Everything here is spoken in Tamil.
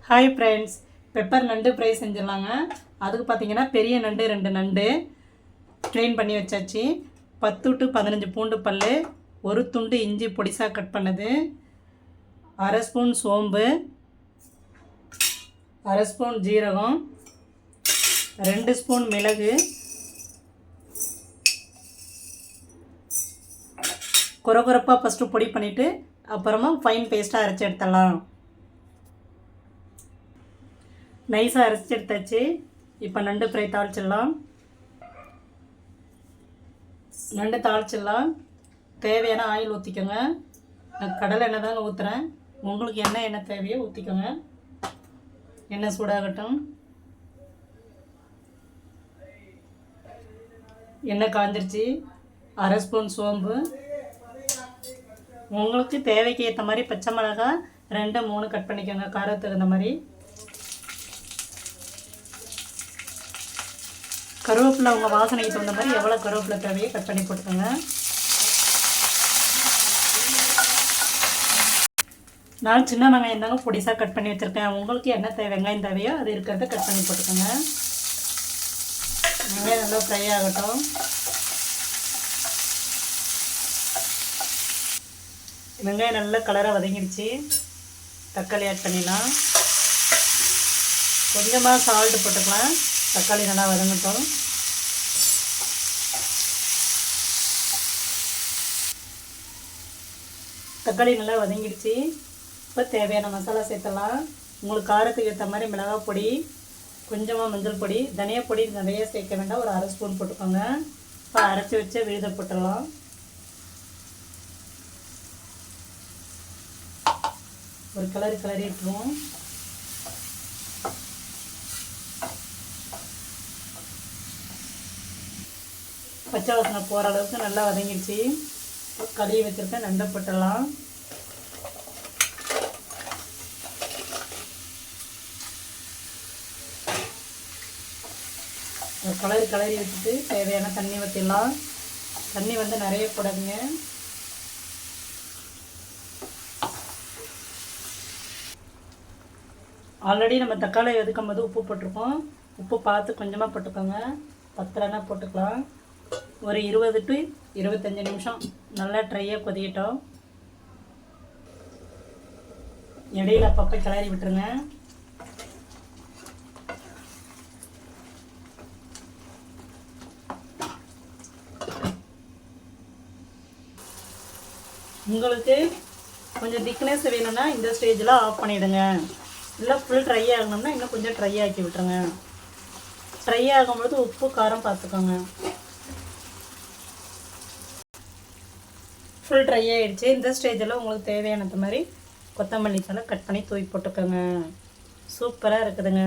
ஹாய் ஃப்ரெண்ட்ஸ், பெப்பர் நண்டு ஃப்ரை செஞ்சிடலாங்க. அதுக்கு பார்த்தீங்கன்னா பெரிய நண்டு 2 நண்டு க்ளீன் பண்ணி வச்சாச்சு. 10 to 15 பூண்டு பல், ஒரு துண்டு இஞ்சி பொடிசாக கட் பண்ணது, அரை ஸ்பூன் சோம்பு, அரை ஸ்பூன் ஜீரகம், 2 ஸ்பூன் மிளகு, குறகுறப்பாக ஃபஸ்ட்டு பொடி பண்ணிவிட்டு அப்புறமா ஃபைன் பேஸ்ட்டாக அரைச்சி எடுத்துடலாம். நைஸாக அரைச்சி எடுத்தாச்சு. இப்போ நண்டு ஃப்ரை தாளிச்சிடலாம். நண்டு தாளிச்சிடலாம். தேவையான ஆயில் ஊற்றிக்கோங்க. நான் கடலை எண்ணெய் தாங்க ஊற்றுறேன். உங்களுக்கு என்ன எண்ணெய் தேவையோ ஊற்றிக்கோங்க. எண்ணெய் சூடாகட்டும். எண்ணெய் காஞ்சிருச்சு. அரை ஸ்பூன் சோம்பு, உங்களுக்கு தேவைக்கு ஏற்ற மாதிரி பச்சை மிளகாய் 2-3 கட் பண்ணிக்கோங்க, காரத்துக்கு தகுந்த மாதிரி. கருவேப்பிலை உங்கள் வாசனைக்கு தகுந்த மாதிரி எவ்வளோ கருவேப்பிலை தேவையோ கட் பண்ணி போட்டுக்கோங்க. நான் சின்ன வெங்காயம் தாங்க பொடிசாக கட் பண்ணி வச்சுருக்கேன். உங்களுக்கு என்ன வெங்காயம் தேவையோ அது இருக்கிறத கட் பண்ணி போட்டுக்கோங்க. வெங்காயம் நல்லா ஃப்ரை ஆகட்டும். வெங்காயம் நல்லா கலராக வதங்கிடுச்சு. தக்காளி ஆட் பண்ணிடலாம். கொஞ்சமாக சால்ட்டு போட்டுக்கலாம். தக்காளி நல்லா வதங்கட்டும். தக்காளி நல்லா வதங்கிடுச்சு. இப்போ தேவையான மசாலா சேர்த்துடலாம். உங்களுக்கு காரத்துக்கு ஏற்ற மாதிரி மிளகாய் பொடி, கொஞ்சமாக மஞ்சள் பொடி, தனியா பொடி நிறைய சேர்க்க வேண்டாம், ஒரு அரை ஸ்பூன் போட்டுக்கோங்க. இப்போ அரைச்சி வச்சு விழுத போட்டுடலாம். ஒரு கிளறி விட்டுருவோம். பச்சை வாசனை போகிற அளவுக்கு நல்லா வதங்கிடுச்சு. கழுவி வச்சுருக்கேன், நண்டை போட்டுடலாம். கிளறி வச்சுட்டு தேவையான தண்ணி ஊற்றிடலாம். தண்ணி வந்து நிறைய போடாதுங்க. ஆல்ரெடி நம்ம தக்காளி வதக்கும் போது உப்பு போட்டிருக்கோம். உப்பு பார்த்து கொஞ்சமாக போட்டுக்கோங்க, பத்தலைன்னா போட்டுக்கலாம். ஒரு 20 to 25 நிமிஷம் நல்லா ட்ரையாக கொதிக்கட்டும். இடையில அப்பப்போ கிளறி விட்டுருங்க. உங்களுக்கு கொஞ்சம் திக்னஸ் வேணும்னா இந்த ஸ்டேஜில் ஆஃப் பண்ணிவிடுங்க. இல்லை ஃபுல் ட்ரை ஆகணும்னா இன்னும் கொஞ்சம் ட்ரை ஆக்கி விட்டுருங்க. ட்ரை ஆகும்போது உப்பு காரம் பார்த்துக்கோங்க. ஃபுல் ட்ரை ஆகிடுச்சு. இந்த ஸ்டேஜில் உங்களுக்கு தேவையானது மாதிரி கொத்தமல்லி தழை கட் பண்ணி தூவி போட்டுக்கோங்க. சூப்பராக இருக்குதுங்க.